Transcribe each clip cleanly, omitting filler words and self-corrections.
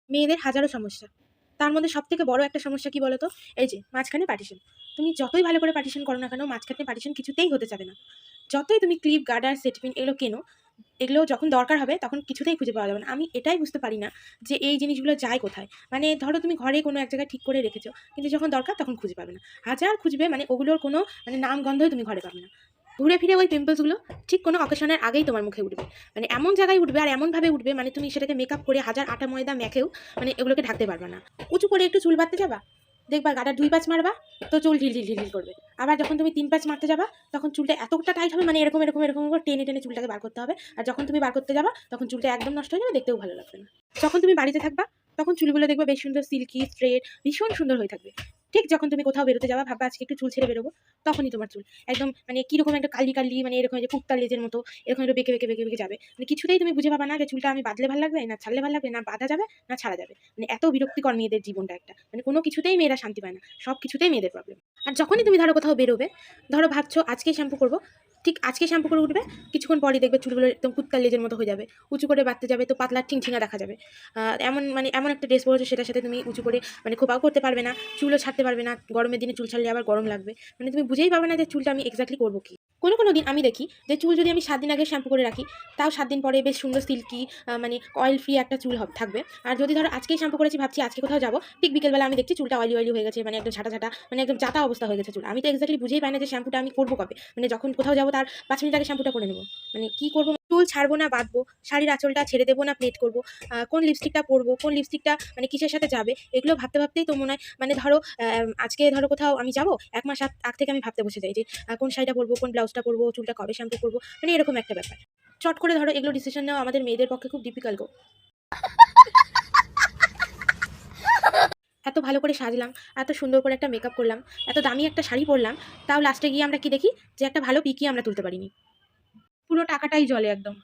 মেয়েদের হাজারো সমস্যা। তার মধ্যে সবথেকে বড় একটা সমস্যা কি বলো তো? এই যে মাঝখানে পার্টিশন। তুমি যতই ভালো করে পার্টিশন করো না কেন, মাঝখানে পার্টিশন কিছুতেই হতে চাবে না। যতই তুমি ক্লিপ, গার্ডার, সেট পিন এগুলো কেনো, এগুলো যখন দরকার হবে তখন কিছুতেই খুঁজে পাওয়া যাবে না। আমি এটাই বুঝতে পারি না যে এই জিনিসগুলো যায় কোথায়? মানে ধরো তুমি ঘরে কোনো এক জায়গায় ঠিক করে রেখেছো, কিন্তু যখন দরকার তখন খুঁজে পাবে না। হাজার খুঁজবে, মানে ওগুলোর কোনো মানে নাম গন্ধই তুমি ঘরে পাবে না। ঘুরে ফিরে ওই পিম্পলসগুলো ঠিক কোনো অকেশনের আগেই তোমার মুখে উঠবে। মানে এমন জায়গায় উঠবে আর এমনভাবে উঠবে, মানে তুমি সেটাকে মেকআপ করে হাজার আটা ময়দা মেখেও মানে এগুলোকে ঢাকতে পারবে না। উঁচু করে একটু চুল বাঁধতে যাবা, দেখবা গাডার ২ প্যাচ মারবা, তো চুল ঢিল করবে। আবার যখন তুমি ৩ প্যাচ মারতে যাবা, তখন চুলটা এতটা টাইট হবে, মানে এরকম করে টেনে চুলটাকে বার করতে হবে। আর যখন তুমি বার করতে যাবা, তখন চুলটা একদম নষ্ট হয়ে যাবে, দেখতেও ভালো লাগবে না। যখন তুমি বাড়িতে থাকবা, তখন চুলগুলো দেখবা বেশ সুন্দর সিল্কি, স্ট্রেট, ভীষণ সুন্দর হয়ে থাকবে। ঠিক যখন তুমি কোথাও বেরোতে যাবা, ভাববা আজকে একটু চুল ছেড়ে বেরোবো, তখনই তোমার চুল একদম মানে কিরকম একটা কালি, মানে এরকম যে কুত্তার লেজের মতো এরকম একটু বেঁকে যাবে। মানে কিছুতেই তুমি বুঝে পাবা না যে চুলটা আমি বাঁধলে ভালো লাগবে, না ছাড়লে ভালো লাগবে, না বাঁধা যাবে, না ছাড়া যাবে। মানে এত বিরক্তিকর মেয়েদের জীবনটা একটা। মানে কোনো কিছুতেই মেয়েরা শান্তি পায় না। সব কিছুতেই মেয়েদের প্রবলেম। আর যখনই তুমি ধরো কোথাও বেরোবে, ধরো ভাবছো আজকেই শ্যাম্পু করবো, ঠিক আজকেই শ্যাম্পু করে উঠবে, কিছুক্ষণ পরেই দেখবে চুলগুলো একদম কুত্তার লেজের মতো হয়ে যাবে। উঁচু করে বাঁধতে যাবে তো পাতলা ঠিংঠিঙা দেখা যাবে। এমন একটা ড্রেস পরেছো, সেটার সাথে তুমি উঁচু করে মানে খোঁপাও করতে পারবে না, চুলও ছাড়তে পারবে না। গরমের দিনে চুল ছাড়লে আবার গরম লাগবে। মানে তুমি বুঝেই পাবে না যে চুলটা আমি এক্স্যাক্টলি করবো কি। কোনো দিন আমি দেখি যে চুল যদি আমি ৭ দিন আগে শ্যাম্পু করে রাখি, তাও ৭ দিন পরে বেশ সুন্দর সিল্কি মানে অয়েল ফ্রি একটা চুল থাকবে। আর যদি ধরো আজকেই শ্যাম্পু করেছি, ভাবছি আজকে কোথাও যাবো, ঠিক বিকেলবেলা আমি দেখছি চুলটা অয়েলি হয়ে গেছে, মানে একদম ঝাঁটা, মানে একদম জাতা অবস্থা হয়ে গেছে চুল। আমি তো এক্স্যাক্টলি বুঝেই পাই না যে শ্যাম্পুটা আমি করবো কবে। মানে যখন কোথাও যাবো তার ৫ মিনিট আগে শ্যাম্পুটা করে নেবো। মানে কি করবো, চুল ছাড়বো না বাঁধবো, শাড়ির আঁচলটা ছেড়ে দেবো না প্লেট করবো, কোন লিপস্টিকটা পরবো, কোন লিপস্টিকটা মানে কিসের সাথে যাবে, এগুলো ভাবতেই তো মনে হয় মানে ধরো আজকে ধরো কোথাও আমি যাবো, ১ মাস আগ থেকে আমি ভাবতে বসে যাই যে কোন শাড়িটা পরবো, কোন ব্লাউজটা পরবো, চুলটা কবে শ্যাম্পু করবো, মানে এরকম একটা ব্যাপার। চট করে ধরো এগুলো ডিসিশন নেওয়া আমাদের মেয়েদের পক্ষে খুব ডিফিকাল্ট গো। এত ভালো করে সাজলাম, এত সুন্দর করে একটা মেকআপ করলাম, এত দামি একটা শাড়ি পরলাম, তাও লাস্টে গিয়ে আমরা কি দেখি যে একটা ভালো পিকই আমরা তুলতে পারিনি। পুরো টাকাটাই জলে একদম।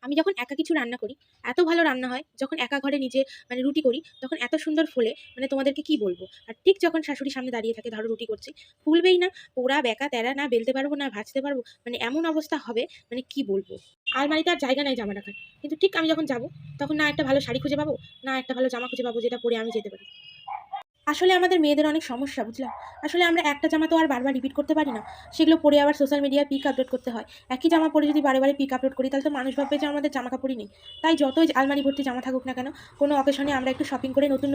আমি যখন একা কিছু রান্না করি, এত ভালো রান্না হয়, যখন একা ঘরে নিজে মানে রুটি করি, তখন এত সুন্দর ফোলে, মানে তোমাদেরকে কি বলবো। আর ঠিক যখন শাশুড়ির সামনে দাঁড়িয়ে থাকে, ধরো রুটি করছি, ফুলবেই না, পোড়া বেঁকা তেরা, না বেলতে পারবো না ভাজতে পারবো, মানে এমন অবস্থা হবে, মানে কি বলবো। আলমারিতে আর জায়গা নাই জামা রাখার। কিন্তু ঠিক আমি যখন যাবো, তখন না একটা ভালো শাড়ি খুঁজে পাবো, না একটা ভালো জামা খুঁজে পাবো যেটা পরে আমি যেতে পারি। আসলে আমাদের মেয়েদের অনেক সমস্যা, বুঝলাম। আসলে আমরা একটা জামা তো আর বারবার রিপিট করতে পারি না। সেগুলো পরে আবার সোশ্যাল মিডিয়ায় পিক আপলোড করতে হয়। একই জামা পরে যদি বারে পিক আপলোড করি, তাহলে তো মানুষ ভাববে যে আমাদের জামা কাপড়ই নেই। তাই যতই আলমারি ভর্তি জামা থাকুক না কেন, কোনো অকেশনে আমরা একটু শপিং করে নতুন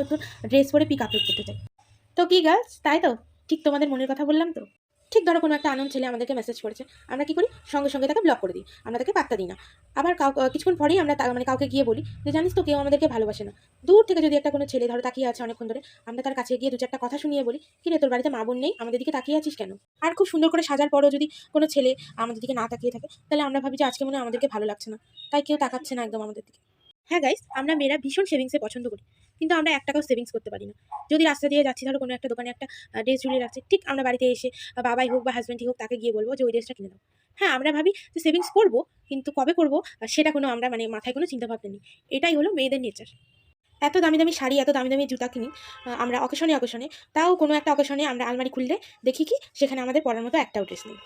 ড্রেস পরে পিক আপলোড করতে চাই। তো কি গার্লস, তাই তো? ঠিক তোমাদের মনের কথা বললাম তো? ঠিক ধরো কোনো একটা আননোন ছেলে আমাদেরকে মেসেজ করেছে। আমরা কি করি? সঙ্গে তাকে ব্লক করে দিই। আমরা তাকে পাত্তা দিই না। আবার কিছুক্ষণ পরেই আমরা মানে কাউকে গিয়ে বলি যে, "জানিস তো কেউ আমাদেরকে ভালোবাসে না।" দূর থেকে যদি একটা কোনো ছেলে ধরো তাকিয়ে আছে অনেকক্ষণ ধরে, আমরা তার কাছে গিয়ে ২-৪ টা কথা শুনিয়ে বলি, "কিরে তোর বাড়িতে মা-বোন নেই? আমাদের দিকে তাকিয়ে আছিস কেন?" আর খুব সুন্দর করে সাজার পরও যদি কোনো ছেলে আমাদের দিকে না তাকিয়ে থাকে, তাহলে আমরা ভাবি যে আজকে মনে হয় আমাদেরকে ভালো লাগছে না। তাই কেউ তাকাচ্ছে না একদম আমাদের দিকে। হ্যাঁ গাইস, আমরা মেয়েরা ভীষণ সেভিংসে পছন্দ করি। কিন্তু আমরা ৳১ সেভিংস করতে পারি না। যদি রাস্তা দিয়ে যাচ্ছি, ধরো কোনো একটা দোকানে একটা ড্রেস ঝুলিয়ে রাখছে, ঠিক আমরা বাড়িতে এসে বাবাই হোক বা হাসব্যান্ডই হোক, তাকে গিয়ে বলব যে ওই ড্রেসটা কিনে দাও। হ্যাঁ, আমরা ভাবি যে সেভিংস করব, কিন্তু কবে করব সেটা কোনো আমরা মানে মাথায় কোনো চিন্তা ভাবনা নেই। এটাই হলো মেয়েদের নেচার। এত দামি শাড়ি, এত দামি জুতা কিনি আমরা অকেশনে, তাও কোনো একটা অকেশনে আমরা আলমারি খুললে দেখি কি সেখানে আমাদের পরার মতো একটাও ড্রেস নেই।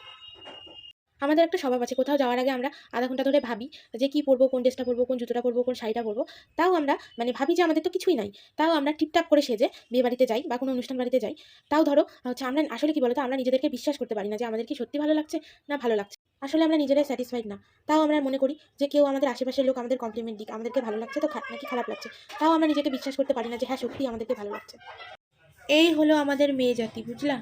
আমাদের একটা স্বভাব আছে, কোথাও যাওয়ার আগে আমরা আধা ঘন্টা ধরে ভাবি যে কি পরবো, কোন ড্রেসটা পরবো, কোন জুতোটা পরবো, কোন শাড়িটা পরবো। তাও আমরা মানে ভাবি যে আমাদের তো কিছুই নাই। তাও আমরা টিপটাপ করে সেজে বিয়ে বাড়িতে যাই বা কোনো অনুষ্ঠান বাড়িতে যাই। তাও ধরো হচ্ছে আমরা আসলে কি বলতো, আমরা নিজেদেরকে বিশ্বাস করতে পারি না যে আমাদের কি সত্যি ভালো লাগছে না ভালো লাগছে। আসলে আমরা নিজেরাই স্যাটিসফাইড না। তাও আমরা মনে করি যে কেউ আমাদের আশেপাশের লোক আমাদের কমপ্লিমেন্ট দিক, আমাদেরকে ভালো লাগছে তো নাকি খারাপ লাগছে। তাও আমরা নিজেকে বিশ্বাস করতে পারি না যে হ্যাঁ সত্যিই আমাদেরকে ভালো লাগছে। এই হলো আমাদের মেয়ে জাতি, বুঝলা?